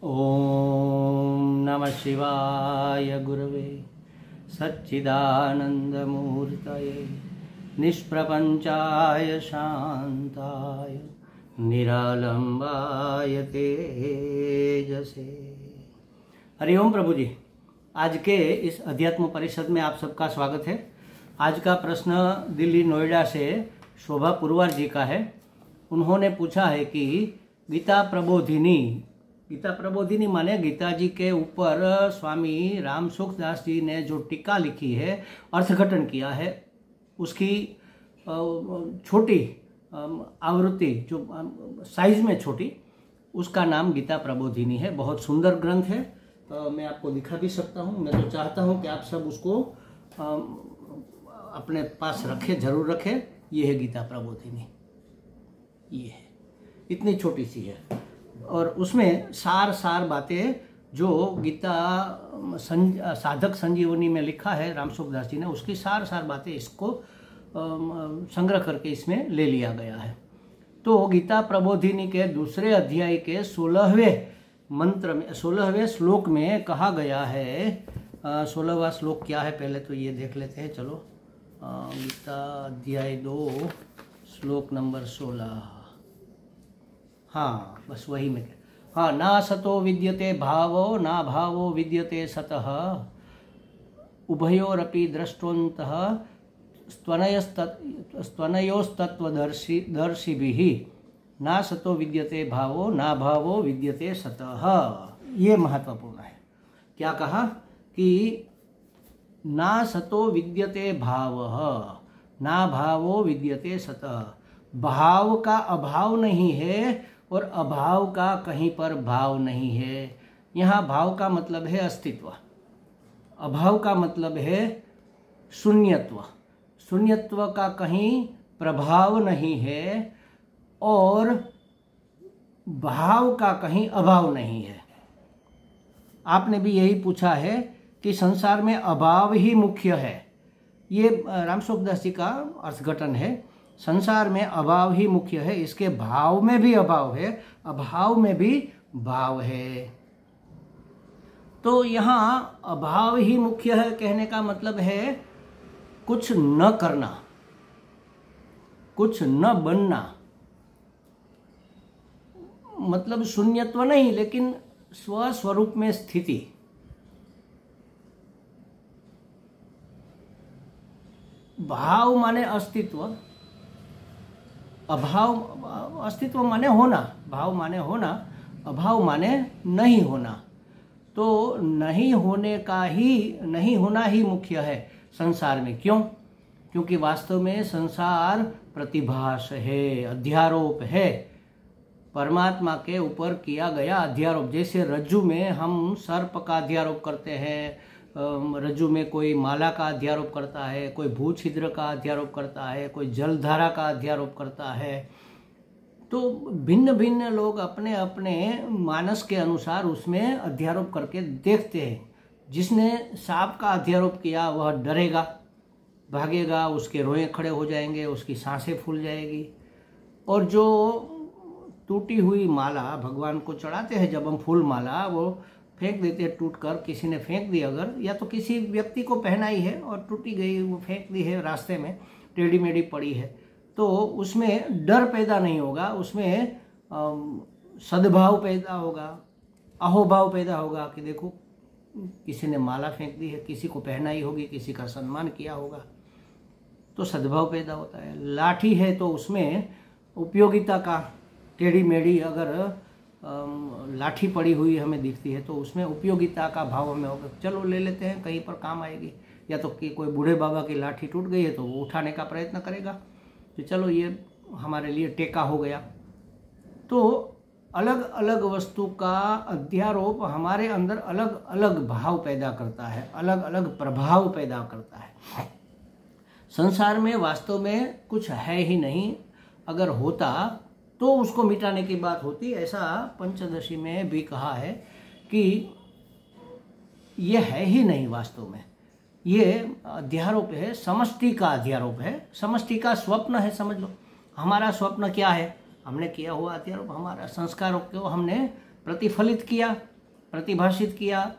ओम नमः शिवाय गुरवे सच्चिदानंदमूर्तये निष्प्रपंचाय शांताय निरालंबाय तेजसे। हरिओम प्रभु जी, आज के इस अध्यात्म परिषद में आप सबका स्वागत है। आज का प्रश्न दिल्ली नोएडा से शोभा पुरवार जी का है। उन्होंने पूछा है कि गीता प्रबोधिनी माने गीता जी के ऊपर स्वामी राम सुखदास जी ने जो टीका लिखी है, अर्थघटन किया है, उसकी छोटी आवृत्ति जो साइज में छोटी, उसका नाम गीता प्रबोधिनी है। बहुत सुंदर ग्रंथ है। मैं आपको दिखा भी सकता हूँ। मैं तो चाहता हूँ कि आप सब उसको अपने पास रखें, जरूर रखें। ये है गीता प्रबोधिनी, ये है, इतनी छोटी सी है और उसमें सार बातें जो गीता साधक संजीवनी में लिखा है राम सुखदास जी ने, उसकी सार बातें इसको संग्रह करके इसमें ले लिया गया है। तो गीता प्रबोधिनी के दूसरे अध्याय के 16वें मंत्र में 16वें श्लोक में कहा गया है। 16वां श्लोक क्या है पहले तो ये देख लेते हैं। चलो, गीता अध्याय 2 श्लोक नंबर 16। हाँ, बस वही में। हाँ, ना सतो विद्यते भावो ना भावो विद्यते सतः उभयोरपि दृष्टवन्तः स्तवनयोस्तत्वदर्शिभिः ना सतो विद्यते भावो ना भावो विद्यते सतः। ये महत्वपूर्ण है। क्या कहा कि ना सतो विद्यते भावः ना भावो विद्यते सतः। भाव का अभाव नहीं है और अभाव का कहीं पर भाव नहीं है। यहाँ भाव का मतलब है अस्तित्व, अभाव का मतलब है शून्यत्व। शून्यत्व का कहीं प्रभाव नहीं है और भाव का कहीं अभाव नहीं है। आपने भी यही पूछा है कि संसार में अभाव ही मुख्य है। ये राम सुखदास जी का अर्थघटन है। संसार में अभाव ही मुख्य है, इसके भाव में भी अभाव है, अभाव में भी भाव है। तो यहाँ अभाव ही मुख्य है कहने का मतलब है कुछ न करना, कुछ न बनना, मतलब शून्यत्व नहीं लेकिन स्वस्वरूप में स्थिति। भाव माने अस्तित्व, अभाव, अस्तित्व माने होना, भाव माने होना, अभाव माने नहीं होना। तो नहीं होना ही मुख्य है संसार में। क्यों? क्योंकि वास्तव में संसार प्रतिभास है, अध्यारोप है, परमात्मा के ऊपर किया गया अध्यारोप। जैसे रज्जु में हम सर्प का अध्यारोप करते हैं, रज्जु में कोई माला का अध्यारोप करता है, कोई भू छिद्र का अध्यारोप करता है, कोई जलधारा का अध्यारोप करता है। तो भिन्न भिन्न लोग अपने अपने मानस के अनुसार उसमें अध्यारोप करके देखते हैं। जिसने सांप का अध्यारोप किया वह डरेगा, भागेगा, उसके रोए खड़े हो जाएंगे, उसकी सांसें फूल जाएगी। और जो टूटी हुई माला भगवान को चढ़ाते हैं, जब हम फूल माला वो फेंक देते हैं, टूट कर किसी ने फेंक दी अगर, या तो किसी व्यक्ति को पहनाई है और टूटी गई, वो फेंक दी है रास्ते में, टेढ़ी मेढ़ी पड़ी है, तो उसमें डर पैदा नहीं होगा, उसमें सद्भाव पैदा होगा, अहोभाव पैदा होगा कि देखो किसी ने माला फेंक दी है, किसी को पहनाई होगी, किसी का सम्मान किया होगा, तो सद्भाव पैदा होता है। लाठी है तो उसमें उपयोगिता का, टेढ़ी मेढ़ी अगर लाठी पड़ी हुई हमें दिखती है तो उसमें उपयोगिता का भाव हमें होगा, चलो ले लेते हैं, कहीं पर काम आएगी। या तो कि कोई बूढ़े बाबा की लाठी टूट गई है तो वो उठाने का प्रयत्न करेगा, तो चलो ये हमारे लिए टेका हो गया। तो अलग अलग वस्तु का अध्यारोप हमारे अंदर अलग अलग भाव पैदा करता है, अलग अलग प्रभाव पैदा करता है। संसार में वास्तव में कुछ है ही नहीं, अगर होता तो उसको मिटाने की बात होती। ऐसा पंचदशी में भी कहा है कि ये है ही नहीं वास्तव में, ये अध्यारोप है, समष्टि का अध्यारोप है, समष्टि का स्वप्न है, समझ लो। हमारा स्वप्न क्या है? हमने किया हुआ अध्यारोप, हमारा संस्कारों को हमने प्रतिफलित किया, प्रतिभाषित किया।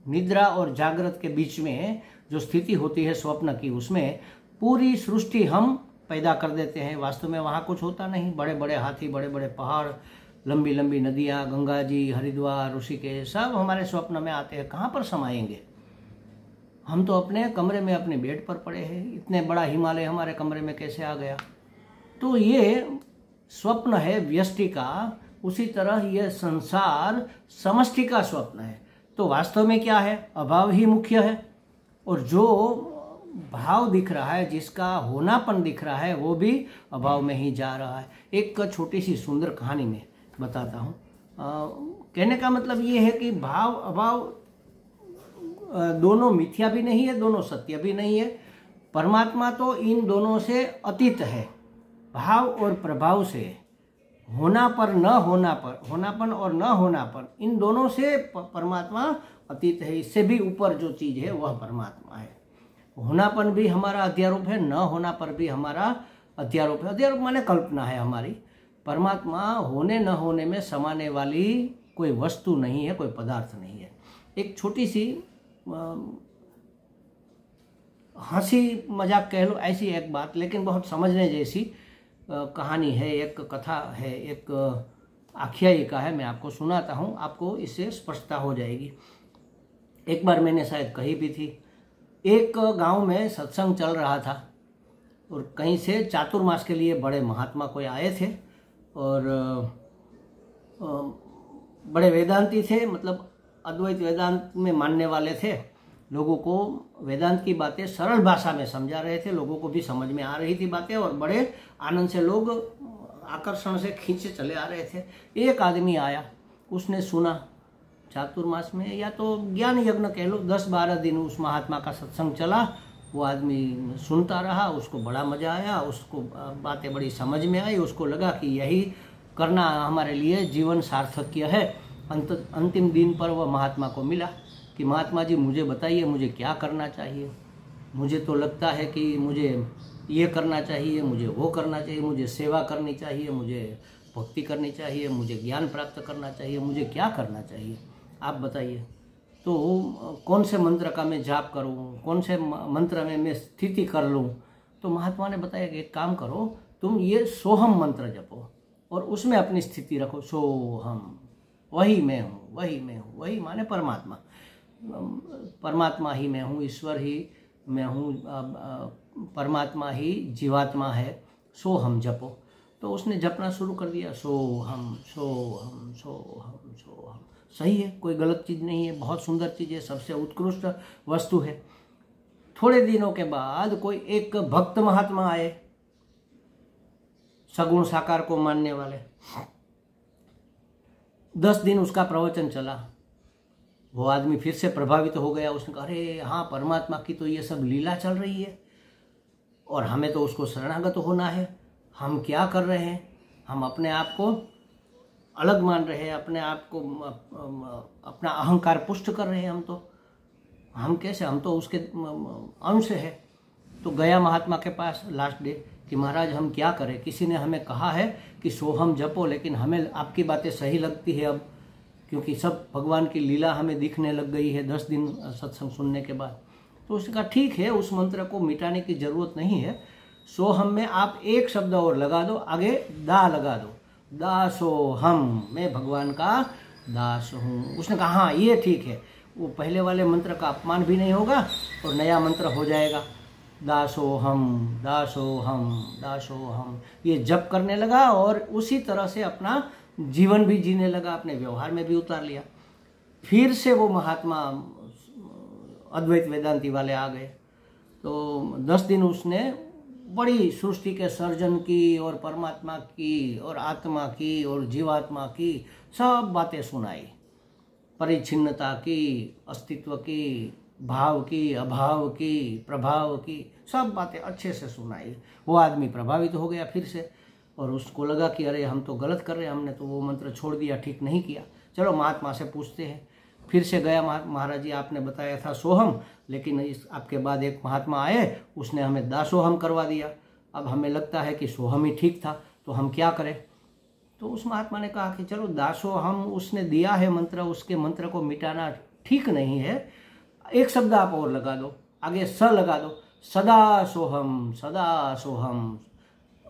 निद्रा और जागृत के बीच में जो स्थिति होती है स्वप्न की, उसमें पूरी सृष्टि हम पैदा कर देते हैं। वास्तव में वहाँ कुछ होता नहीं। बड़े बड़े हाथी, बड़े बड़े पहाड़, लंबी लंबी नदियाँ, गंगा जी, हरिद्वार, ऋषिकेश, सब हमारे स्वप्न में आते हैं। कहाँ पर समाएंगे? हम तो अपने कमरे में अपने बेड पर पड़े हैं। इतने बड़ा हिमालय हमारे कमरे में कैसे आ गया? तो ये स्वप्न है व्यष्टि का, उसी तरह ये संसार समष्टि का स्वप्न है। तो वास्तव में क्या है? अभाव ही मुख्य है। और जो भाव दिख रहा है, जिसका होनापन दिख रहा है, वो भी अभाव में ही जा रहा है। एक छोटी सी सुंदर कहानी में बताता हूँ। कहने का मतलब ये है कि भाव अभाव दोनों मिथ्या भी नहीं है, दोनों सत्य भी नहीं है। परमात्मा तो इन दोनों से अतीत है। भाव और प्रभाव से, होना पर न होना पर, होनापन और न होना पर, इन दोनों से परमात्मा अतीत है। इससे भी ऊपर जो चीज है वह परमात्मा है। होनापन भी हमारा अध्यारोप है, न होना पर भी हमारा अध्यारोप है। अध्यारोप माने कल्पना है हमारी। परमात्मा होने न होने में समाने वाली कोई वस्तु नहीं है, कोई पदार्थ नहीं है। एक छोटी सी हंसी मजाक कह लो, ऐसी एक बात, लेकिन बहुत समझने जैसी कहानी है, एक कथा है, एक आख्यायिका है। मैं आपको सुनाता हूँ, आपको इससे स्पष्टता हो जाएगी। एक बार मैंने शायद कही भी थी। एक गांव में सत्संग चल रहा था और कहीं से चातुर्मास के लिए बड़े महात्मा कोई आए थे और बड़े वेदांती थे, मतलब अद्वैत वेदांत में मानने वाले थे। लोगों को वेदांत की बातें सरल भाषा में समझा रहे थे, लोगों को भी समझ में आ रही थी बातें, और बड़े आनंद से लोग आकर्षण से खींचे चले आ रहे थे। एक आदमी आया, उसने सुना चातुर्मास में, या तो ज्ञान यज्ञ कह लो, 10-12 दिन उस महात्मा का सत्संग चला। वो आदमी सुनता रहा, उसको बड़ा मजा आया, उसको बातें बड़ी समझ में आई। उसको लगा कि यही करना हमारे लिए जीवन सार्थक्य है। अंतिम दिन पर वह महात्मा को मिला कि महात्मा जी, मुझे बताइए, मुझे क्या करना चाहिए? मुझे तो लगता है कि मुझे ये करना चाहिए, मुझे वो करना चाहिए, मुझे सेवा करनी चाहिए, मुझे भक्ति करनी चाहिए, मुझे ज्ञान प्राप्त करना चाहिए, मुझे क्या करना चाहिए, आप बताइए। तो कौन से मंत्र का मैं जाप करूं, कौन से मंत्र में मैं स्थिति कर लूं? तो महात्मा ने बताया कि एक काम करो, तुम ये सोहम मंत्र जपो और उसमें अपनी स्थिति रखो। सोहम, वही मैं हूँ, वही मैं हूँ। वही माने परमात्मा, परमात्मा ही मैं हूँ, ईश्वर ही मैं हूँ, परमात्मा ही जीवात्मा है। सोहम जपो। तो उसने जपना शुरू कर दिया, सोहम सोहम सोहम सोहम। सही है, कोई गलत चीज़ नहीं है, बहुत सुंदर चीज़ है, सबसे उत्कृष्ट वस्तु है। थोड़े दिनों के बाद कोई एक भक्त महात्मा आए, सगुण साकार को मानने वाले। 10 दिन उसका प्रवचन चला। वो आदमी फिर से प्रभावित हो गया। उसने कहा, अरे हाँ, परमात्मा की तो ये सब लीला चल रही है और हमें तो उसको शरणागत होना है। हम क्या कर रहे हैं? हम अपने आप को अलग मान रहे हैं, अपने आप को अपना अहंकार पुष्ट कर रहे हैं। हम कैसे? हम तो उसके अंश है। तो गया महात्मा के पास लास्ट डे कि महाराज हम क्या करें? किसी ने हमें कहा है कि सोहम जपो, लेकिन हमें आपकी बातें सही लगती है अब, क्योंकि सब भगवान की लीला हमें दिखने लग गई है 10 दिन सत्संग सुनने के बाद। तो उसने कहा, ठीक है, उस मंत्र को मिटाने की जरूरत नहीं है। सोहम में आप एक शब्द और लगा दो, आगे दा लगा दो, दासोहम, मैं भगवान का दास हूँ। उसने कहा, हाँ ये ठीक है, वो पहले वाले मंत्र का अपमान भी नहीं होगा और नया मंत्र हो जाएगा। दासोहम दासोहम दासोहम, ये जप करने लगा और उसी तरह से अपना जीवन भी जीने लगा, अपने व्यवहार में भी उतार लिया। फिर से वो महात्मा अद्वैत वेदांती वाले आ गए। तो 10 दिन उसने बड़ी सृष्टि के सर्जन की और परमात्मा की और आत्मा की और जीवात्मा की सब बातें सुनाई, परिच्छिन्नता की, अस्तित्व की, भाव की, अभाव की, प्रभाव की, सब बातें अच्छे से सुनाई। वो आदमी प्रभावित हो गया फिर से, और उसको लगा कि अरे हम तो गलत कर रहे हैं, हमने तो वो मंत्र छोड़ दिया, ठीक नहीं किया। चलो महात्मा से पूछते हैं। फिर से गया, महाराज जी आपने बताया था सोहम, लेकिन इस आपके बाद एक महात्मा आए, उसने हमें दासोहम करवा दिया। अब हमें लगता है कि सोहम ही ठीक था, तो हम क्या करें? तो उस महात्मा ने कहा कि चलो दासो हम, उसने दिया है मंत्र, उसके मंत्र को मिटाना ठीक नहीं है, एक शब्द आप और लगा दो, आगे स लगा दो, सदा सोहम, सदा सोहम।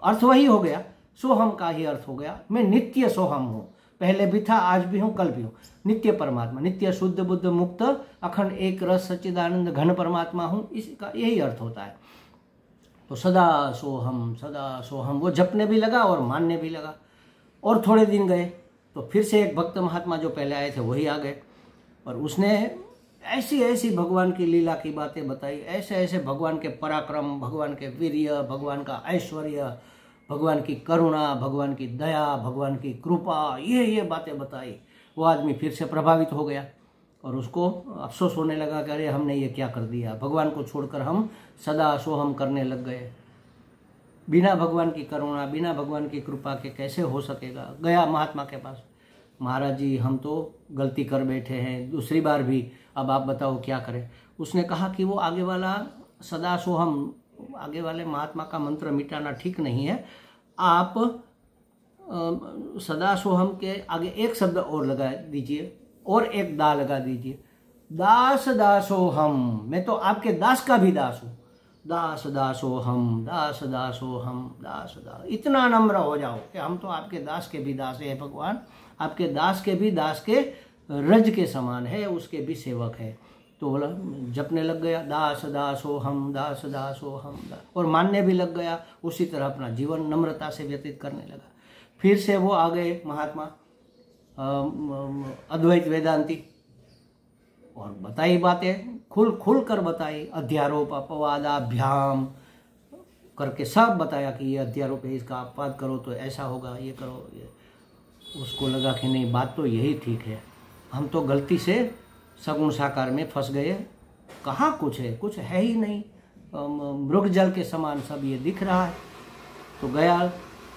अर्थ वही हो गया, सोहम का ही अर्थ हो गया, मैं नित्य सोहम हूँ, पहले भी था, आज भी हूँ, कल भी हूँ, नित्य परमात्मा, नित्य शुद्ध बुद्ध मुक्त अखंड एक रस सच्चिदानंद घन परमात्मा हूँ, इसका यही अर्थ होता है। तो सदा सोहम वो जपने भी लगा और मानने भी लगा। और थोड़े दिन गए तो फिर से एक भक्त महात्मा जो पहले आए थे वही आ गए, और उसने ऐसी ऐसी भगवान की लीला की बातें बताई, ऐसे ऐसे भगवान के पराक्रम, भगवान के वीर्य, भगवान का ऐश्वर्य, भगवान की करुणा, भगवान की दया, भगवान की कृपा, ये बातें बताई। वो आदमी फिर से प्रभावित हो गया और उसको अफसोस होने लगा कि अरे हमने ये क्या कर दिया, भगवान को छोड़कर हम सदा सोहम करने लग गए। बिना भगवान की करुणा, बिना भगवान की कृपा के कैसे हो सकेगा। गया महात्मा के पास, महाराज जी हम तो गलती कर बैठे हैं, दूसरी बार भी, अब आप बताओ क्या करें। उसने कहा कि वो आगे वाला सदा सोहम, आगे वाले महात्मा का मंत्र मिटाना ठीक नहीं है, आप सदा सोहम के आगे एक शब्द और लगा दीजिए और एक दा लगा दीजिए, दास दासोहम, मैं तो आपके दास का भी दास हूँ, दास दासोहम, दास दासोहम, दास दास। इतना नम्र हो जाओ कि हम तो आपके दास के भी दास है भगवान, आपके दास के भी दास के रज के समान है, उसके भी सेवक है। तो बोला, जपने लग गया, दास दासोहम, दास दासोहम, और मानने भी लग गया। उसी तरह अपना जीवन नम्रता से व्यतीत करने लगा। फिर से वो आ गए महात्मा अद्वैत वेदांती, और बताई बातें, खुल कर बताई, अध्यारोप अपवादाभ्याम करके सब बताया कि ये अध्यारोप है, इसका अपवाद करो तो ऐसा होगा, ये करो ये। उसको लगा कि नहीं, बात तो यही ठीक है, हम तो गलती से सगुण साकार में फंस गए, कहाँ कुछ है ही नहीं, मृग जल के समान सब ये दिख रहा है। तो गया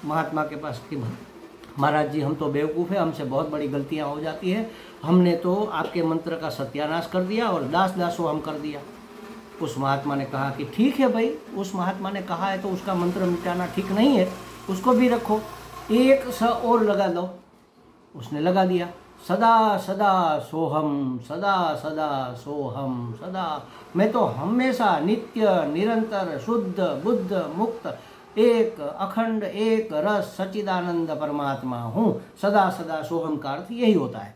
महात्मा के पास कि महाराज जी हम तो बेवकूफ़ है, हमसे बहुत बड़ी गलतियां हो जाती है, हमने तो आपके मंत्र का सत्यानाश कर दिया और दास दासो हम कर दिया। उस महात्मा ने कहा कि ठीक है भाई, उस महात्मा ने कहा है तो उसका मंत्र मिटाना ठीक नहीं है, उसको भी रखो, एक स और लगा दो। उसने लगा दिया, सदा सदा सोहम, सदा सदा सोहम, सदा, मैं तो हमेशा नित्य निरंतर शुद्ध बुद्ध मुक्त एक अखंड एक रस सच्चिदानंद परमात्मा हूँ, सदा सदा सोहम का अर्थ यही होता है।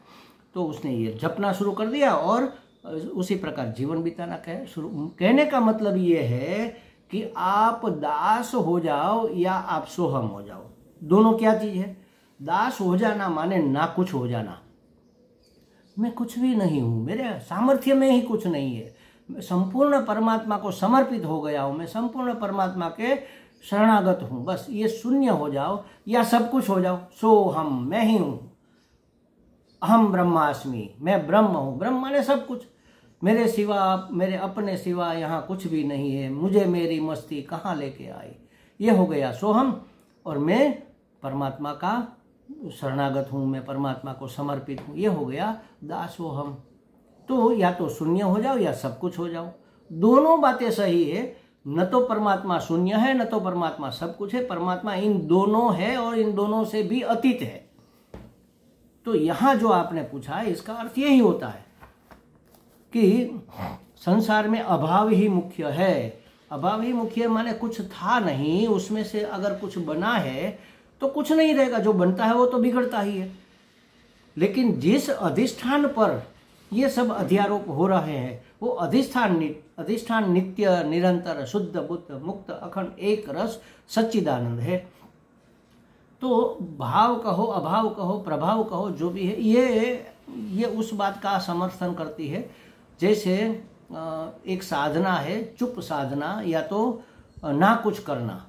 तो उसने ये जपना शुरू कर दिया और उसी प्रकार जीवन बिताना कहने का मतलब ये है कि आप दास हो जाओ या आप सोहम हो जाओ, दोनों क्या चीज है। दास हो जाना माने ना कुछ हो जाना, मैं कुछ भी नहीं हूँ, मेरे सामर्थ्य में ही कुछ नहीं है, मैं संपूर्ण परमात्मा को समर्पित हो गया हूँ, मैं संपूर्ण परमात्मा के शरणागत हूँ, बस ये शून्य हो जाओ या सब कुछ हो जाओ। सोहम, मैं ही हूँ, अहम ब्रह्मास्मि, मैं ब्रह्म हूँ, ब्रह्म माने सब कुछ, मेरे सिवा, मेरे अपने सिवा यहाँ कुछ भी नहीं है, मुझे मेरी मस्ती कहाँ लेके आई, ये हो गया सोहम। और मैं परमात्मा का शरणागत हूँ, मैं परमात्मा को समर्पित हूँ, ये हो गया दासोहम। तो या तो शून्य हो जाओ या सब कुछ हो जाओ, दोनों बातें सही है, न तो परमात्मा शून्य है न तो परमात्मा सब कुछ है, परमात्मा इन दोनों है और इन दोनों से भी अतीत है। तो यहां जो आपने पूछा है इसका अर्थ यही होता है कि संसार में अभाव ही मुख्य है। अभाव ही मुख्य माने कुछ था नहीं, उसमें से अगर कुछ बना है तो कुछ नहीं रहेगा, जो बनता है वो तो बिगड़ता ही है। लेकिन जिस अधिष्ठान पर ये सब अध्यारोप हो रहे हैं वो अधिष्ठान नित्य निरंतर शुद्ध बुद्ध मुक्त अखंड एक रस सच्चिदानंद है। तो भाव कहो, अभाव कहो, प्रभाव कहो, जो भी है, ये उस बात का समर्थन करती है जैसे एक साधना है चुप साधना या तो ना कुछ करना।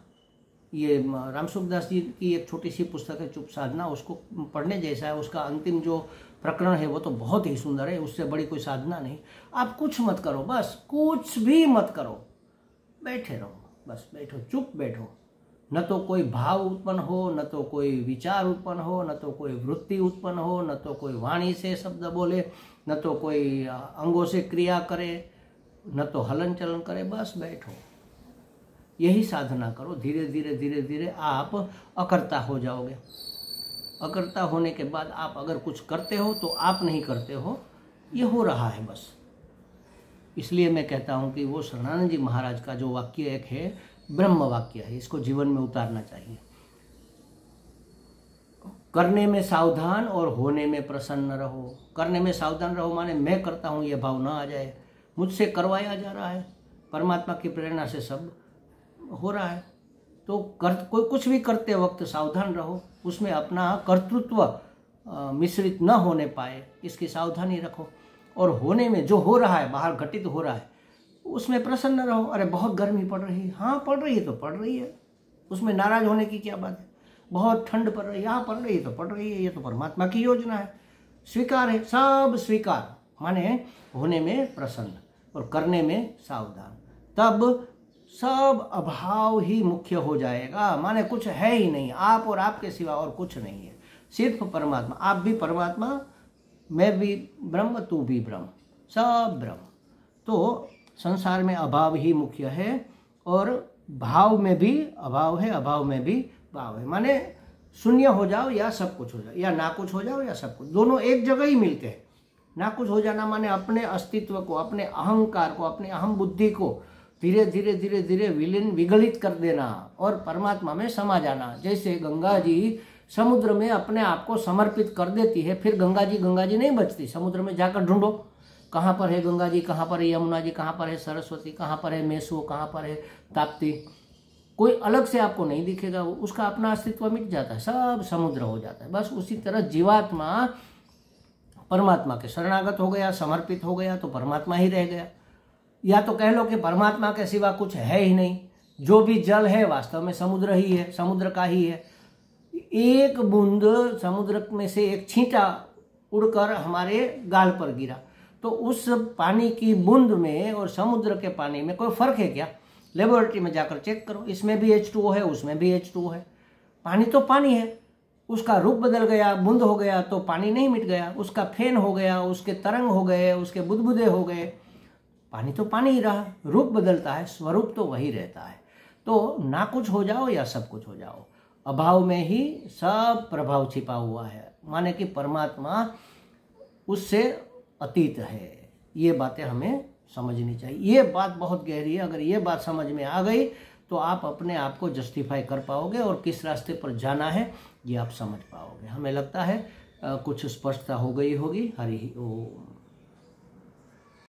ये रामसुखदास जी की एक छोटी सी पुस्तक है चुप साधना, उसको पढ़ने जैसा है। उसका अंतिम जो प्रकरण है वो तो बहुत ही सुंदर है, उससे बड़ी कोई साधना नहीं। आप कुछ मत करो, बस कुछ भी मत करो, बैठे रहो, बस बैठो, चुप बैठो, न तो कोई भाव उत्पन्न हो, न तो कोई विचार उत्पन्न हो, न तो कोई वृत्ति उत्पन्न हो, न तो कोई वाणी से शब्द बोले, न तो कोई अंगों से क्रिया करे, न तो हलन चलन करे, बस बैठो, यही साधना करो। धीरे धीरे धीरे धीरे आप अकर्ता हो जाओगे। अकर्ता होने के बाद आप अगर कुछ करते हो तो आप नहीं करते हो, ये हो रहा है बस। इसलिए मैं कहता हूँ कि वो शरणानंद जी महाराज का जो वाक्य एक है, ब्रह्म वाक्य है, इसको जीवन में उतारना चाहिए। करने में सावधान और होने में प्रसन्न रहो। करने में सावधान रहो माने मैं करता हूँ ये भाव ना आ जाए, मुझसे करवाया जा रहा है, परमात्मा की प्रेरणा से सब हो रहा है। तो कोई कुछ भी करते वक्त सावधान रहो, उसमें अपना कर्तृत्व मिश्रित न होने पाए, इसकी सावधानी रखो। और होने में जो हो रहा है, बाहर घटित हो रहा है, उसमें प्रसन्न रहो। अरे बहुत गर्मी पड़ रही है, हाँ पड़ रही है तो पड़ रही है, उसमें नाराज होने की क्या बात है। बहुत ठंड पड़ रही है, हाँ पड़ रही है तो पड़ रही है, ये तो परमात्मा की योजना है, स्वीकार है, सब स्वीकार। माने होने में प्रसन्न और करने में सावधान, तब सब अभाव ही मुख्य हो जाएगा। माने कुछ है ही नहीं, आप और आपके सिवा और कुछ नहीं है, सिर्फ परमात्मा। आप भी परमात्मा, मैं भी ब्रह्म, तू भी ब्रह्म, सब ब्रह्म। तो संसार में अभाव ही मुख्य है और भाव में भी अभाव है, अभाव में भी भाव है। माने शून्य हो जाओ या सब कुछ हो जाओ, या ना कुछ हो जाओ या सब कुछ, दोनों एक जगह ही मिलते हैं। ना कुछ हो जाना माने अपने अस्तित्व को, अपने अहंकार को, अपने अहम बुद्धि को धीरे धीरे धीरे धीरे विगलित कर देना और परमात्मा में समा जाना। जैसे गंगा जी समुद्र में अपने आप को समर्पित कर देती है, फिर गंगा जी नहीं बचती। समुद्र में जाकर ढूंढो, कहाँ पर है गंगा जी, कहाँ पर है यमुना जी, कहाँ पर है सरस्वती, कहाँ पर है मेसो, कहाँ पर है ताप्ती, कोई अलग से आपको नहीं दिखेगा। वो उसका अपना अस्तित्व मिट जाता है, सब समुद्र हो जाता है। बस उसी तरह जीवात्मा परमात्मा के शरणागत हो गया, समर्पित हो गया तो परमात्मा ही रह गया। या तो कह लो कि परमात्मा के सिवा कुछ है ही नहीं, जो भी जल है वास्तव में समुद्र ही है, समुद्र का ही है। एक बूंद समुद्र में से एक छींटा उड़कर हमारे गाल पर गिरा, तो उस पानी की बूंद में और समुद्र के पानी में कोई फर्क है क्या? लेबोरेटरी में जाकर चेक करो, इसमें भी H2O है, उसमें भी H2O है। पानी तो पानी है, उसका रूप बदल गया, बूंद हो गया तो पानी नहीं मिट गया, उसका फेन हो गया, उसके तरंग हो गए, उसके बुदबुदे हो गए, पानी तो पानी ही रहा। रूप बदलता है, स्वरूप तो वही रहता है। तो ना कुछ हो जाओ या सब कुछ हो जाओ, अभाव में ही सब प्रभाव छिपा हुआ है। माने कि परमात्मा उससे अतीत है। ये बातें हमें समझनी चाहिए। ये बात बहुत गहरी है। अगर ये बात समझ में आ गई तो आप अपने आप को जस्टिफाई कर पाओगे और किस रास्ते पर जाना है ये आप समझ पाओगे। हमें लगता है कुछ स्पष्टता हो गई होगी। हरि ओम।